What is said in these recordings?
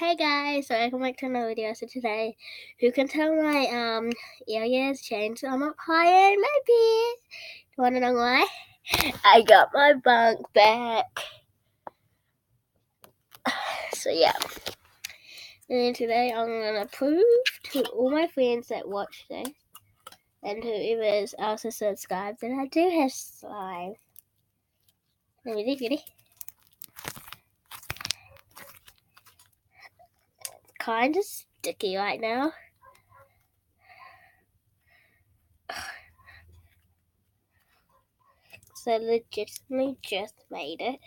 Hey guys, so welcome back to another video. So today, you can tell my ears changed, so I'm up higher in my bed. You wanna know why? I got my bunk back. So yeah. And then today I'm gonna prove to all my friends that watch this and whoever's also subscribed that I do have slime. Ready? Kinda sticky right now. So legitimately just made it.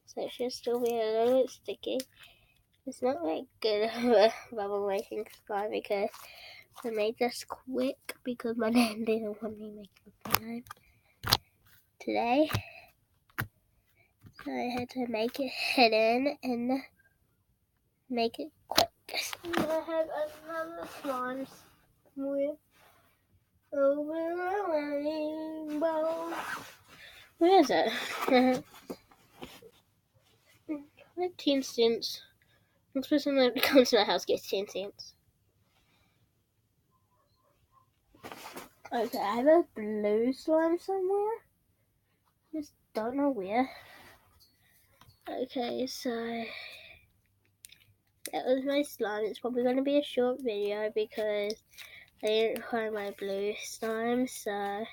So it should still be a little bit sticky. It's not like good of a bubble making slime because I made this quick because my nan didn't want me making slime today. So I had to make it hidden and make it quick. And I have another slime somewhere over the rainbow. Where is it? Like 10 cents. Next person that comes to my house gets 10 cents. Okay, I have a blue slime somewhere. Just don't know where. Okay, so that was my slime. It's probably going to be a short video because I didn't find my blue slime, so...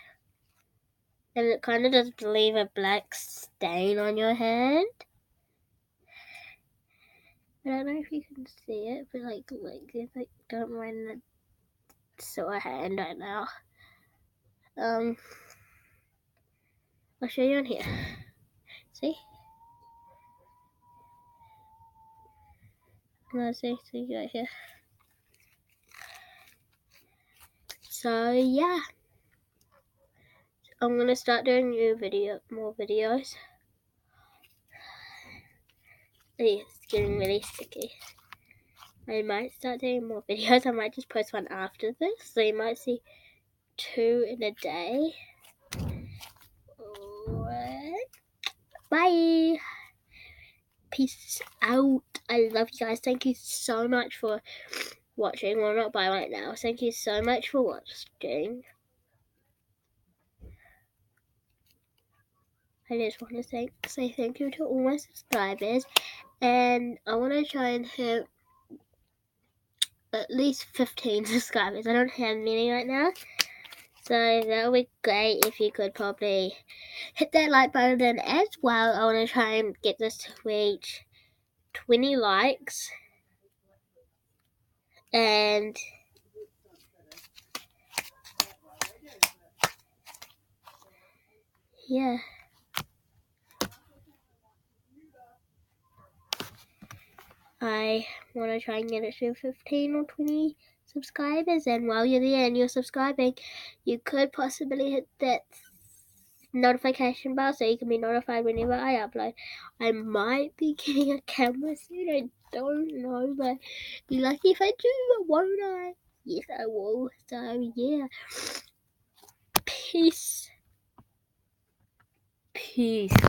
And it kind of does leave a black stain on your hand. I don't know if you can see it, but don't mind the sore hand right now. I'll show you on here. See? See right here. So yeah, I'm gonna start doing more videos. It's getting really sticky. I might start doing more videos. I might just post one after this, so you might see 2 in a day. Bye. Peace out. I love you guys. Thank you so much for watching. Well, not bye right now. Thank you so much for watching. I just want to say thank you to all my subscribers, and I want to try and hit at least 15 subscribers. I don't have many right now, so that would be great if you could probably hit that like button as well. I want to try and get this to reach 20 likes, and yeah. I want to try and get it to 15 or 20 subscribers, and while you're there and you're subscribing, you could possibly hit that notification bell so you can be notified whenever I upload. I might be getting a camera soon, I don't know, but be lucky if I do, won't I? Yes, I will. So yeah, peace.